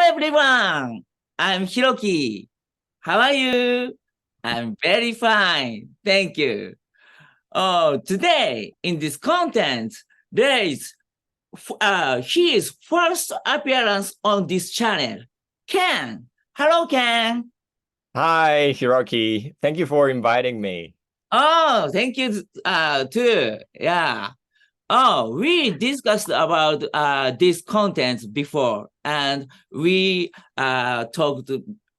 everyone. I'm Hiroki. How are you? I'm very fine. Thank you. Oh, today in this content, there is his first appearance on this channel. Ken. Hello, Ken. Hi, Hiroki. Thank you for inviting me. Oh, thank you too. Yeah. Oh, we discussed about this content before, and we talked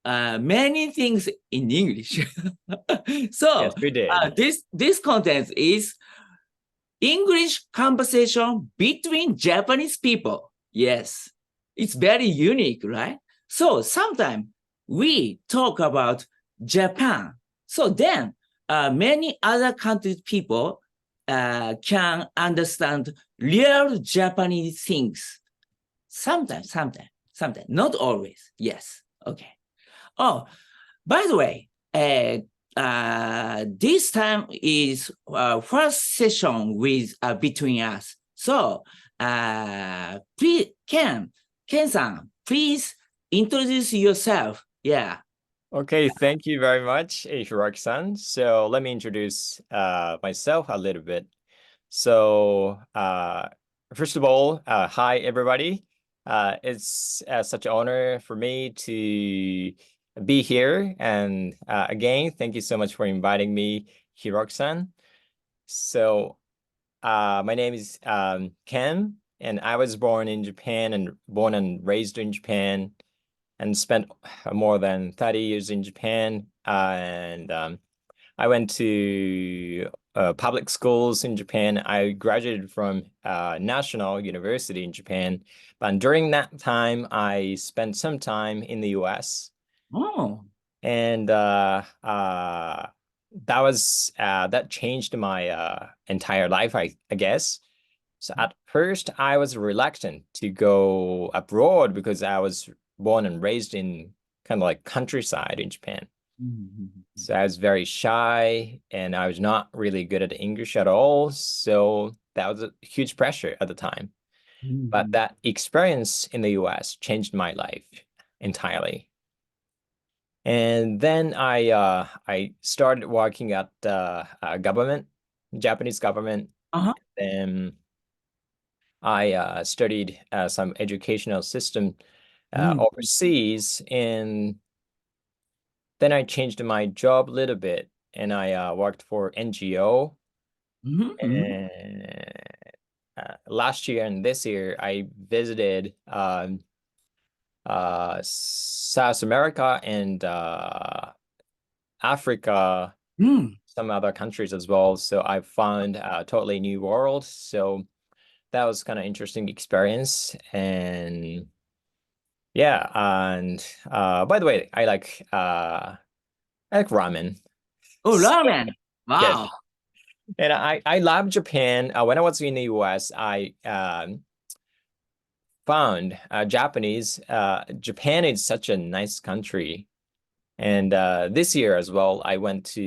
many things in English. So Yes, we did. this content is English conversation between Japanese people. Yes, it's very unique, right? So sometimes we talk about Japan. So then many other countries people can understand real Japanese things. Sometimes, not always. Yes. Okay. Oh, by the way, this time is first session with between us. So, please, Ken-san, please introduce yourself. Yeah. Okay, thank you very much, Hiroki-san. So let me introduce myself a little bit. So first of all, hi everybody. It's such an honor for me to be here. And again, thank you so much for inviting me, Hiroki-san. So my name is Ken, and I was born in Japan and born and raised in Japan and spent more than 30 years in Japan. And I went to public schools in Japan. I graduated from National University in Japan. But during that time, I spent some time in the US. Oh. And that changed my entire life, I guess. So at first, I was reluctant to go abroad because I was born and raised in kind of like countryside in Japan. So I was very shy and I was not really good at English at all. So that was a huge pressure at the time. But that experience in the US changed my life entirely. And then I started working at government, Japanese government. Uh-huh. Then I studied some educational system overseas, and then I changed my job a little bit, and I worked for NGO. And last year and this year, I visited South America and Africa, some other countries as well. So I found a totally new world. So that was kind of interesting experience. And yeah, and by the way, I like ramen. Oh, So, ramen. yes. Wow. And I love Japan. When I was in the US, I found Japanese. Japan is such a nice country. And this year as well, I went to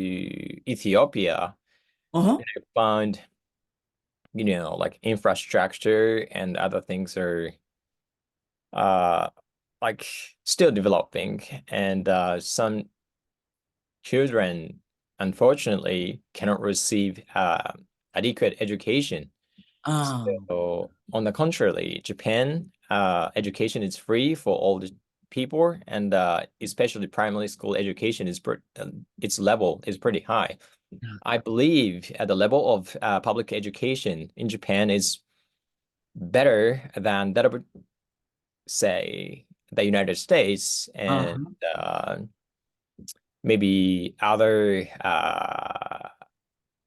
Ethiopia. Uh-huh. And I found, like infrastructure and other things are uh like still developing. And some children, unfortunately, cannot receive adequate education. Oh. So, on the contrary, Japan education is free for all the people, and especially primary school education its level is pretty high. I believe at the level of public education in Japan is better than that of, say, the United States and Uh-huh. maybe other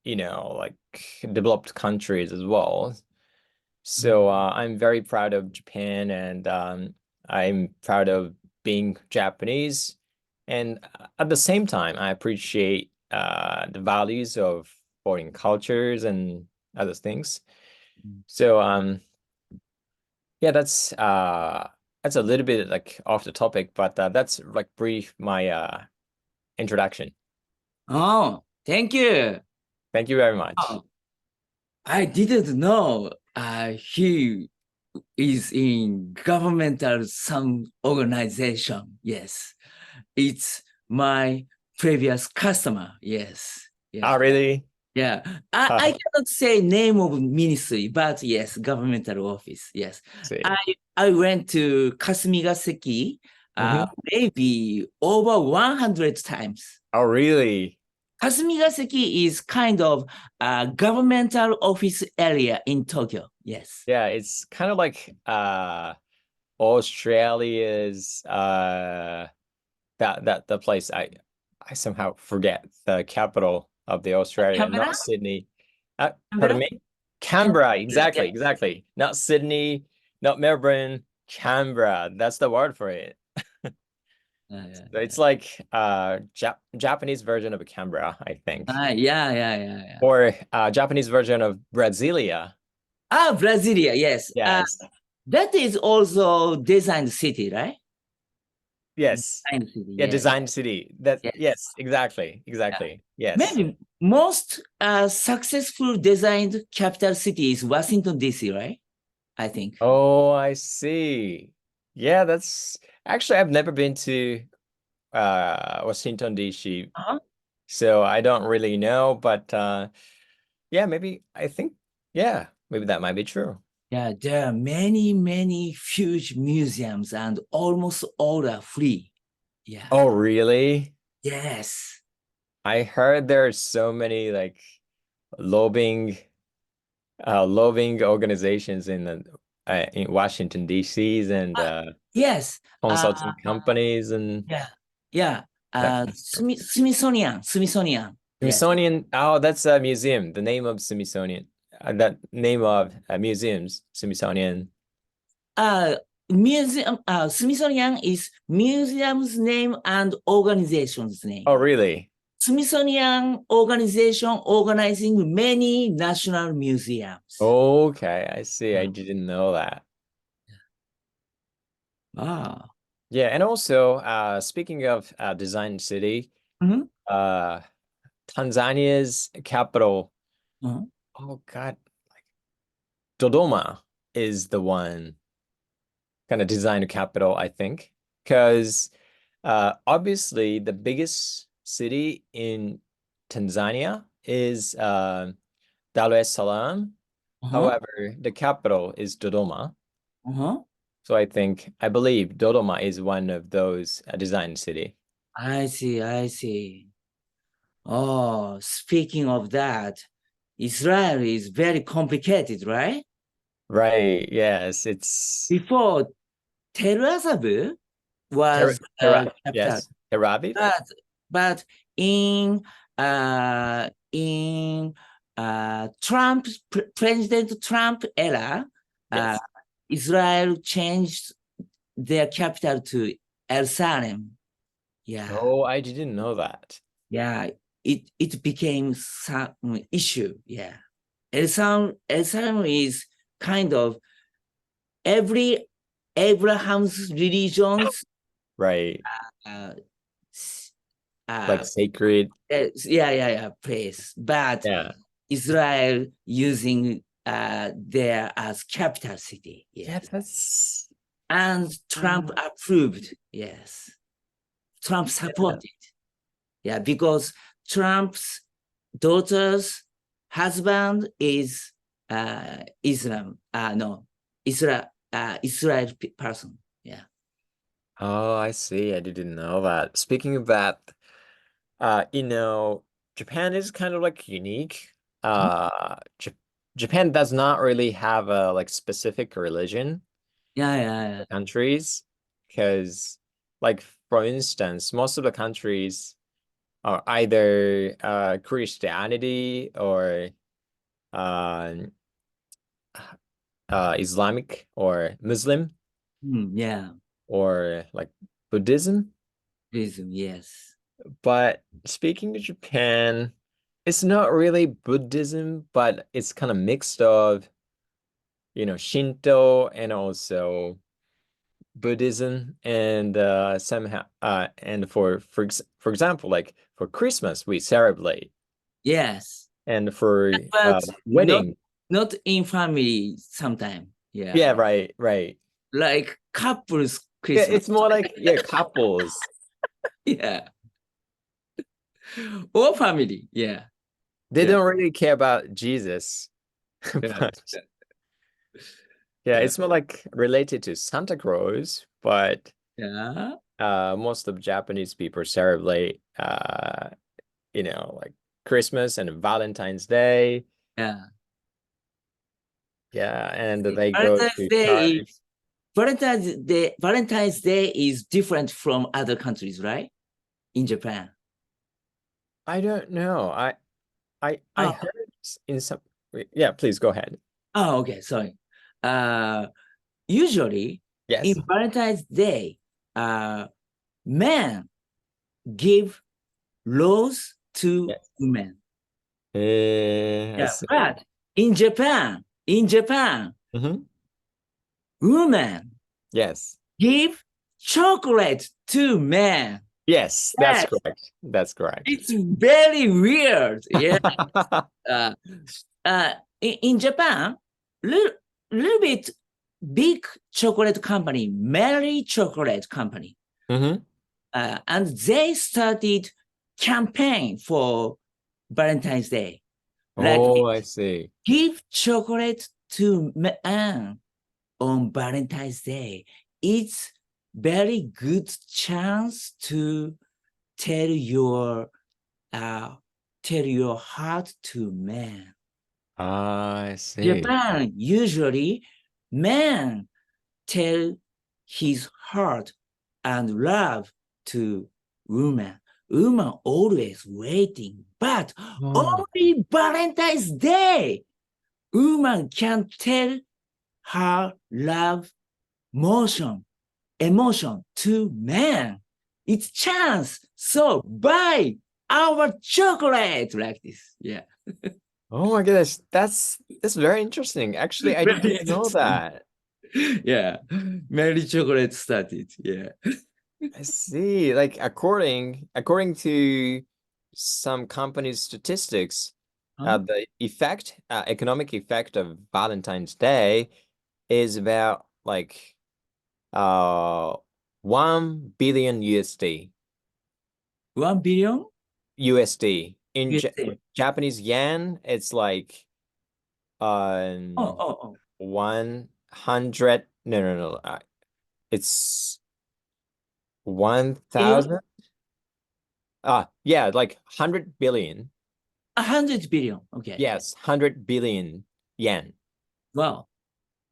like developed countries as well. So I'm very proud of Japan, and I'm proud of being Japanese. And at the same time, I appreciate the values of foreign cultures and other things. So yeah, that's a little bit like off the topic, but that's like brief my introduction. Oh, thank you. Thank you very much. Oh, I didn't know he is in governmental some organization. Yes, it's my previous customer. Yes, Oh, yeah, really? yeah. I cannot say name of ministry, but yes, governmental office. Yes, See. I went to Kasumigaseki Mhm. maybe over 100 times. Oh, really? Kasumigaseki is kind of a governmental office area in Tokyo. Yes. Yeah, it's kind of like Australia's that the place I somehow forget the capital of the Australia, Canberra? not Sydney. Pardon Canberra? me? Canberra, Yeah. exactly, exactly. Not Sydney, not Melbourne, Canberra. That's the word for it. Yeah, So it's like Japanese version of Canberra, I think. yeah. Or Japanese version of Brasilia. Brasilia, yes. Yes. That is also designed city, right? Yes. Designed city, Yeah, yes. design city. That Yes. yes, exactly. Yeah. Exactly. Yes. Maybe most successful designed capital city is Washington, D.C., right? I think. Oh, I see. Yeah, that's actually I've never been to Washington DC, Uh-huh. so I don't really know, but yeah, maybe I think yeah, maybe that might be true. Yeah, there are many, many huge museums and almost all are free. Yeah. Oh, really? Yes. I heard there are so many like lobbying lobbying organizations in Washington DC's and Uh, yes. consulting companies and Yeah. Yeah. that kind of stuff. Smithsonian. Yes. Smithsonian. Oh, that's a museum. The name of Smithsonian. That name of museums. Smithsonian. Uh, Smithsonian is museum's name and organization's name. Oh, really? Smithsonian organization organizing many national museums. Okay, I see. I Yeah. didn't know that. Ah. Yeah, and also, speaking of design city, Mhm. uh, Tanzania's capital. Mhm. Oh God, Dodoma is the one kind of design capital, I think, because obviously the biggest city in Tanzania is Dar es Salaam. Uh-huh. However, the capital is Dodoma. Uh-huh. So I believe Dodoma is one of those design city. I see, I see. Oh, speaking of that, Israel is very complicated, right? Right. Yes, it's Before Tel Aviv Ter was Tera capital, yes, Tel Aviv. but but in President Trump era, uh, Yes. Israel changed their capital to Jerusalem. Yeah, Oh, I didn't know that. yeah. It became some issue. Yeah, Jerusalem is kind of every Abraham's religions Right. uh, Like sacred. place, but Yeah. Israel using there as capital city. Yeah, Yes, that's and Trump approved. Yes, Trump yeah. supported. Yeah, because Trump's daughter's husband is Islam. No, Israel person. Yeah. Oh, I see. I didn't know that. Speaking of that, you know, Japan is kind of like unique. Mhm. J Japan does not really have a like specific religion Yeah. for countries because like for instance, most of the countries are either Christianity or uh, Islamic or Muslim Yeah. or like Buddhism. Reason. Yes. But speaking of Japan, it's not really Buddhism, but it's kind of mixed of, Shinto and also Buddhism and somehow and for example, like for Christmas we celebrate Yes. and for But not wedding. not in family sometime. Yeah. Yeah, right. Like couples Yeah, Christmas. it's more like couples. Yeah. Or family. Yeah. They Yeah. don't really care about Jesus. Yeah. But yeah, Yeah. it's more like related to Santa Claus, but Yeah. most of Japanese people celebrate like Christmas and Valentine's Day. Yeah. Yeah, and they go Valentine's to Day church. is Valentine's Day is different from other countries, right? In Japan. I don't know. I Oh, heard in some. Yeah, please go ahead. oh, okay. Sorry. Uh, Usually in Yes. Valentine's Day, men give rose to Yes. women. I Yeah, see. but in Japan, Hmm. women Yes. give chocolate to men. Yes, that's Yes, correct. That's correct. it's very weird. Yeah. Uh, in Japan, little, little bit big chocolate company, Mary Chocolate Company, Hmm. and they started campaign for Valentine's Day. Like Oh, I see. give chocolate to men on Valentine's Day. It's very good chance to tell your uh, tell your heart to men. I see. Japan usually man tell his heart and love to woman. Woman always waiting, but Oh. only Valentine's Day, woman can tell her love emotion to man. It's chance. So buy our chocolate like this. Yeah. Oh my goodness, that's very interesting. Actually, I Very didn't know interesting. that. Yeah. Mary Chocolate started. Yeah. I see. Like according to some companies' statistics, Huh? the economic effect of Valentine's Day is about like uh 1 billion USD. 1 billion USD. In USA. Japanese yen, it's like Oh, um oh, oh. 100. No. It's Billion? 1,000. Yeah, like 100 billion. 100 billion. Okay. Yes, 100 billion yen. Wow.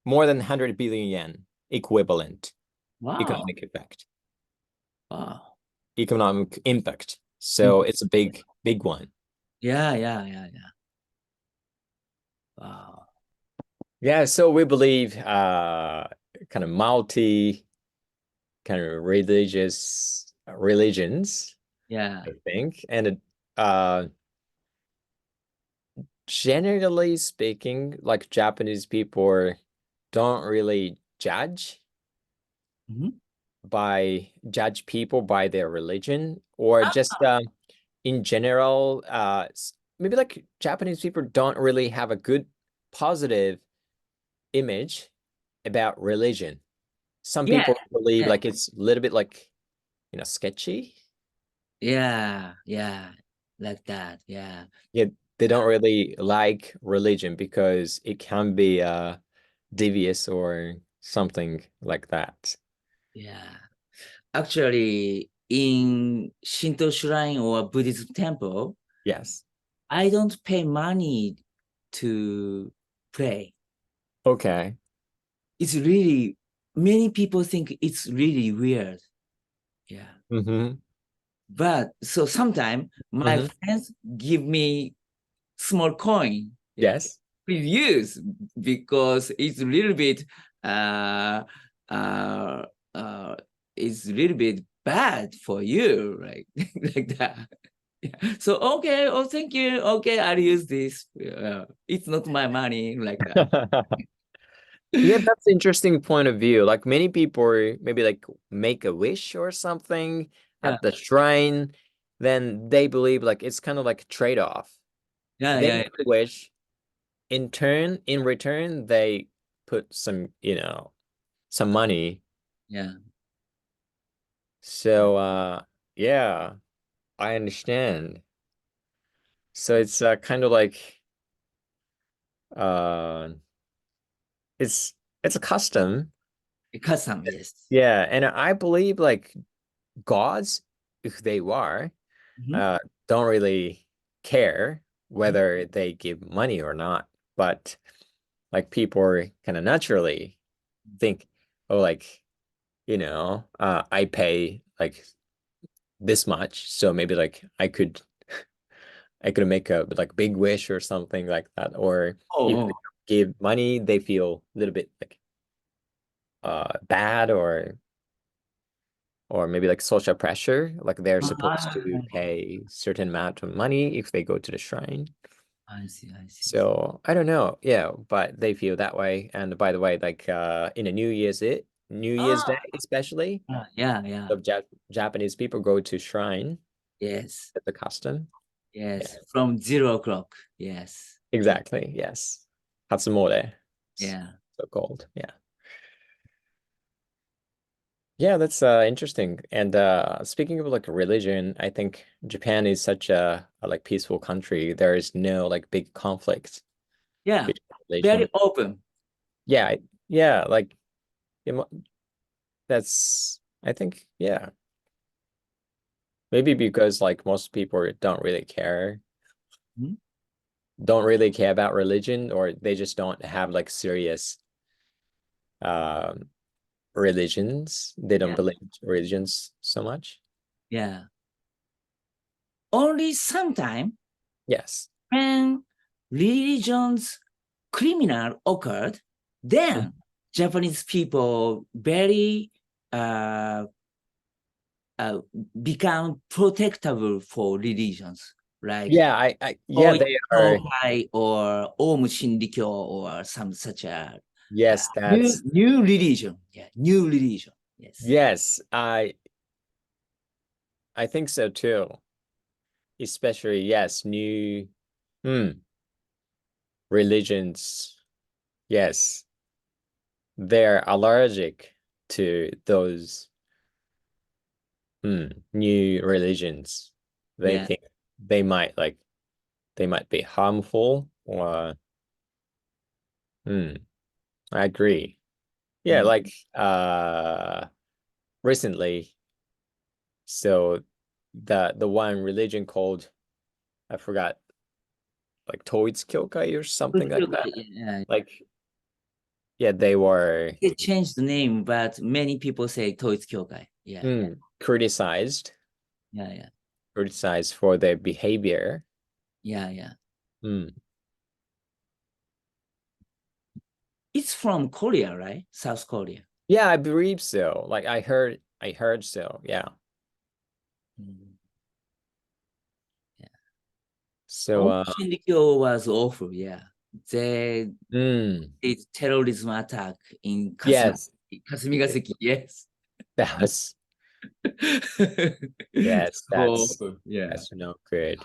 More than 100 billion yen equivalent Wow. economic effect, Wow. economic impact. Mm. So it's a big one. Yeah. Wow. Yeah, so we believe kind of multi kind of religions, Yeah. I think. And uh generally speaking, like Japanese people don't really Mhm. judge people by their religion or just in general maybe like Japanese people don't really have a good positive image about religion. Some Yeah. people believe Yeah. like it's a little bit like sketchy. Yeah. Like that. Yeah. Yeah, they don't really like religion because it can be devious or something like that. Yeah. Actually, in Shinto shrine or Buddhist temple, Yes. I don't pay money to pray. Okay. It's really, many people think it's really weird. Yeah. Mm-hmm. But so sometimes my Mm-hmm. friends give me small coin. Yeah. Yes. Please use because it's a little bit uh uh uh it's a little bit bad for you, right? Like that. Yeah. So okay, oh thank you. Okay, I'll use this. It's not my money, like that. Yeah, that's an interesting point of view. Like many people maybe like make a wish or something Yeah, at the shrine, then they believe like it's kind of like a trade-off. yeah, They yeah, make a wish, in return, they put some, some money. Yeah. So yeah, I understand. So it's kind of like uh it's it's a custom. Custom, yes. Yeah, and I believe like gods, if they were, Mhm. uh don't really care Mhm. whether they give money or not. But like people kind of naturally think, oh, like, I pay like this much, so maybe like I could make a like big wish or something like that. Or if Oh, they give money, they feel a little bit like bad, or maybe like social pressure, like they're oh. supposed to pay certain amount of money if they go to the shrine. I see, I see. So I don't know, yeah, but they feel that way. And by the way, like in a New Year's Day Ah, especially, yeah, yeah. the Japanese people go to shrine. Yes, That's a custom. Yeah, yes. From 0 o'clock. Yes. Yeah, exactly. Yes. Hatsumode, yeah. so called. Yeah. Yeah, that's interesting. And speaking of like religion, I think Japan is such a like peaceful country. There is no like big conflict Yeah. between religion. Very open. Yeah, yeah, like it mo- that's I think, yeah. Maybe because like most people Mhm. don't really care about religion, or they just don't have like serious um religions. They don't Yeah, believe religions so much. yeah. Only sometime Yes. when religion's criminal occurred, Mhm. then Japanese people very uh, uh, become protectable for religions, like Yeah, yeah, Toei they are. Tohai or Om Shinrikyo or some such a Yes, new religion. Yeah, new religion. Yes. yes, I think so too. Especially, yes, new hmm, religions. Yes, they're allergic to those new religions. They Yeah. think they might like they might be harmful, or I agree. Yeah, Mm. like recently, so the one religion called, I forgot, like Toids Kyokai or something like that. Yeah. Like, yeah, they were They changed the name, but many people say Toits Kyokai. Yeah. criticized Yeah. Yeah. criticized for their behavior. Yeah. Yeah. Mm. It's from Korea, right? South Korea. Yeah, I believe so. Like I heard so. Yeah. Mm. Yeah. So Om Shinrikyo was awful. Yeah. They mm, did terrorism attack in yes, Kasumigaseki. Yes. that was yes, So, that's yeah. that's no good.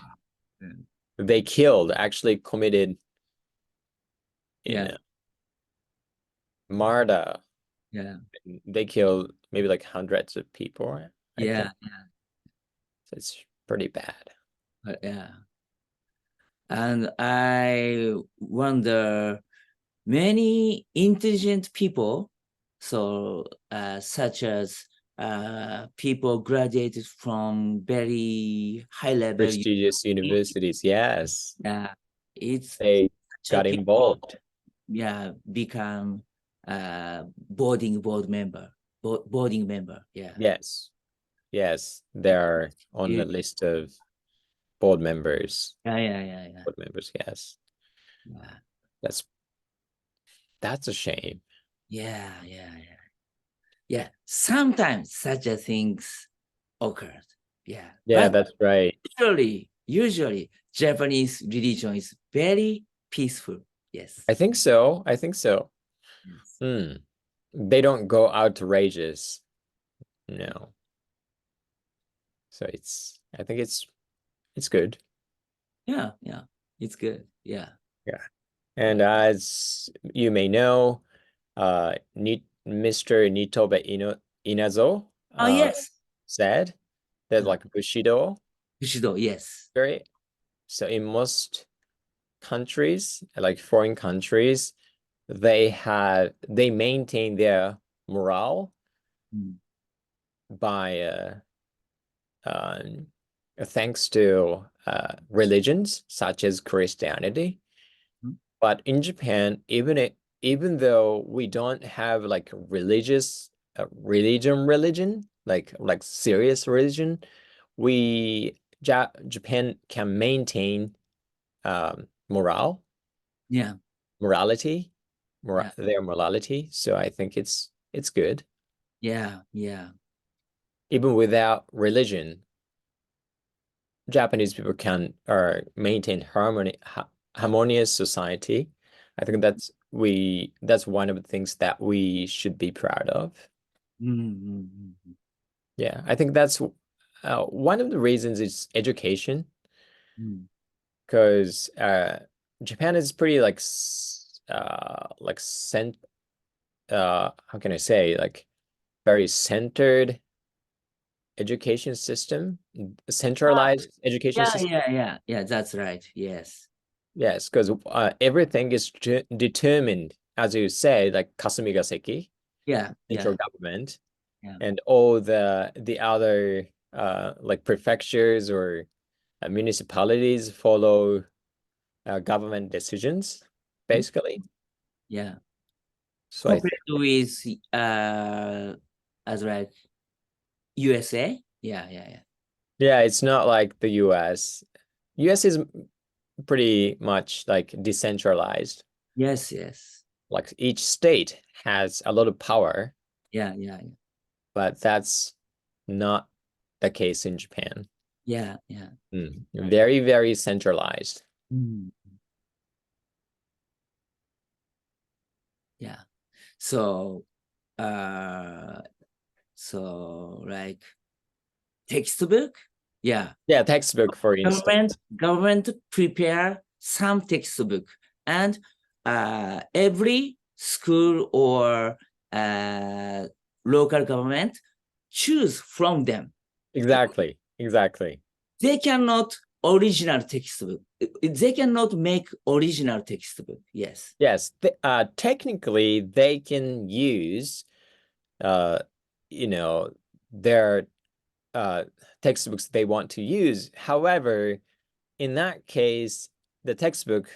Yeah. They killed, actually committed, you Yeah. know, murder. Yeah. They killed maybe like hundreds of people, I Yeah. think. So it's pretty bad. Yeah. And I wonder many intelligent people, so such as people graduated from very high level, Prestigious universities, yes. yeah, it's They such a got people, involved. yeah, become board member, boarding member, yeah, Yes. Yes. They're on the It- list of board members. yeah, yeah, yeah, yeah, Board members, yes. yeah, That's that's a shame. yeah, yeah, yeah. Yeah, sometimes such a things occurred. Yeah, Yeah, but that's right. usually Japanese religion is very peaceful. Yes. I think so. I think so. Yes. Hmm. They don't go outrageous. No. So I think it's good. Yeah, yeah. It's good. Yeah. Yeah. And as you may know, Mr. Nitobe Inazo Oh, yes. said that like Bushido, Bushido, yes. right? So in most countries, like foreign countries, they maintain their morale Mm. by thanks to religions such as Christianity. Mm. But in Japan, even though we don't have like religious religion, like serious religion, Japan can maintain morale, Yeah, morality, yeah, their morality. So I think it's good. yeah, yeah. Even without religion, Japanese people can maintain harmonious society. I think that's one of the things that we should be proud of. Mm-hmm. Yeah, I think that's one of the reasons is education, Mm. because Japan is pretty like how can I say, like very centered education system, Ah, centralized education yeah, system. yeah, yeah, yeah, that's right. Yes. Yes, because everything is determined, as you say, like Kasumigaseki, Yeah, central yeah, government, yeah. and all the other like prefectures or municipalities follow government decisions, Mm. basically. Yeah. So I Compared with as like USA. Yeah, yeah, yeah. yeah, it's not like the US. US is pretty much like decentralized. Yes, yes. Like each state has a lot of power, Yeah, yeah, yeah. but that's not the case in Japan. Yeah, yeah. Very, very centralized. Mm. Yeah. So uh like textbook. Yeah. Yeah, textbook, for instance. Government prepare some textbook, and every school or uh, local government choose from them. Exactly, exactly. They cannot original textbook. They cannot make original textbook. Yes. Yes, technically they can use uh, you know, their uh textbooks they want to use. However, in that case, the textbook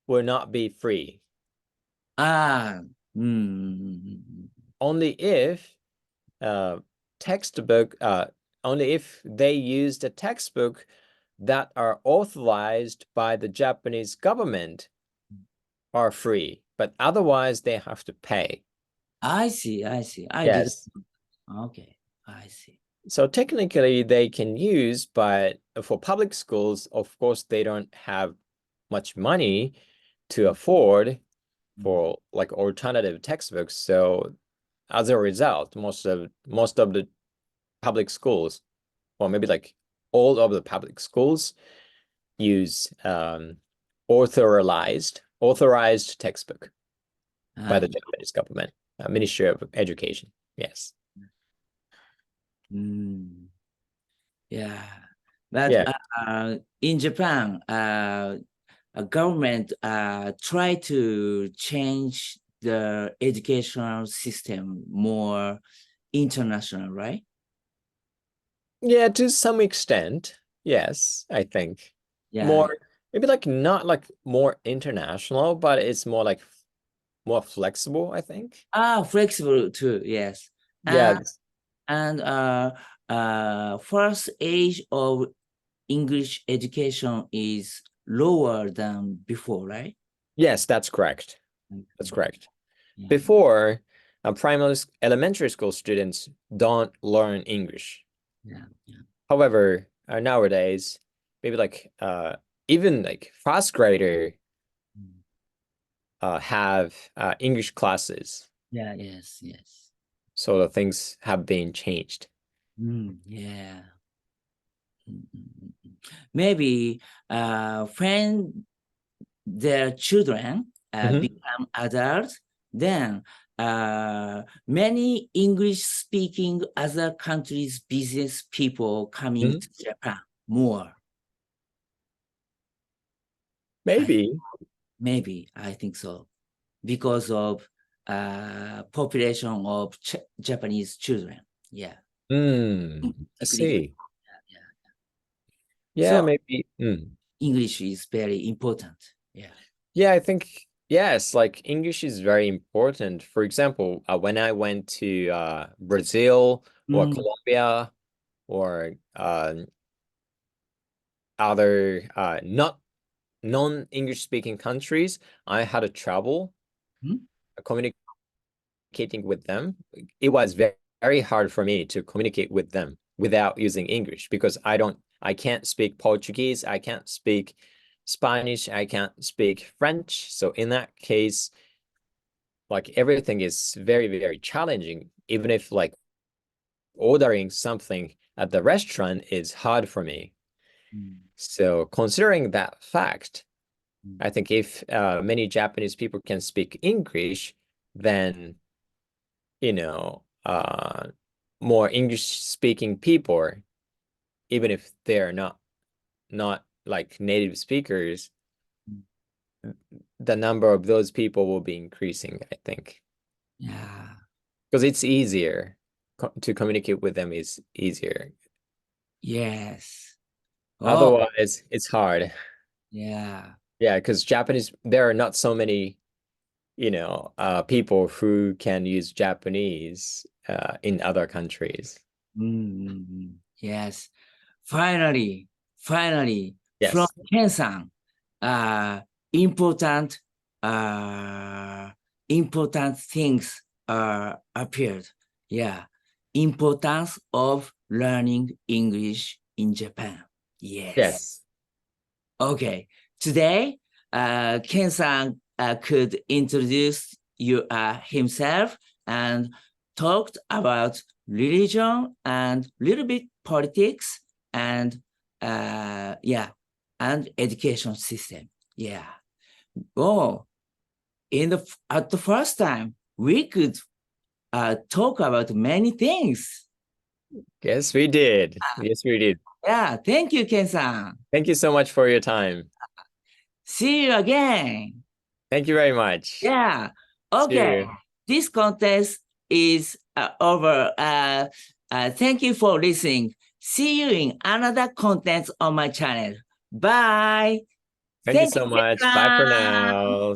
will not be free. Ah. Mm. Only if uh textbook only if they use the textbook that are authorized by the Japanese government are free, but otherwise they have to pay. I see. I see. I did. Yes. Okay. I see. So technically they can use, but for public schools, of course, they don't have much money to afford Mm. for like alternative textbooks. So as a result, most of the public schools, or maybe like all of the public schools, use authorized textbook by Ah. the Japanese government, Ministry of Education. Yes. Mm. Yeah, but Yeah. in Japan, a government try to change the educational system more international, right? Yeah, to some extent. Yes, I think. Yeah. More maybe like not like more international, but it's more like more flexible, I think. Ah, flexible too. Yes, Yeah, and first age of English education is lower than before, right? yes, that's correct. That's Okay. correct. Yeah. Before, elementary school students don't learn English. Yeah. Yeah. However, nowadays, maybe like even like first grader Mm. have English classes. Yeah. Yes. Yes. So the things have been changed. Yeah. Maybe when their children Mhm. become adults, then many English-speaking other countries' business people coming Mhm. to Japan more. Maybe. Maybe, I think so. Because of population of Japanese children. Yeah. I see. Yeah. Yeah, So maybe. English is very important. Yeah. Yeah, I think yes, like English is very important. For example, when I went to Brazil or Mm. Colombia or other not non-English speaking countries, I had to travel Mm. communicating with them. It was very hard for me to communicate with them without using English because I can't speak Portuguese, I can't speak Spanish, I can't speak French. So in that case, like everything is very challenging, even if like ordering something at the restaurant is hard for me. Mm. So considering that fact, Mm. I think if many Japanese people can speak English, then you know, more English speaking people, even if they're not like native speakers, Mm. the number of those people will be increasing, I think. Yeah. Because it's easier to communicate with them is easier. Yes. Oh, Otherwise, it's hard. yeah. Yeah, because Japanese, there are not so many, people who can use Japanese in other countries. Yes. Finally, from Yes. Ken-san, uh, important, uh, important things appeared. Yeah. Importance of learning English in Japan. Yes. Yes. Okay. Today, Ken-san could introduce himself and talked about religion and little bit politics and and education system. Yeah. Oh, at the first time we could talk about many things. Yes, we did. Yes, we did. Yeah. Thank you, Ken-san. Thank you so much for your time. See you again. Thank you very much. Yeah. See Okay. you. This contest is over. Thank you for listening. See you in another content on my channel. Bye. Thank you Thank so you. much. Bye for Kesa. now.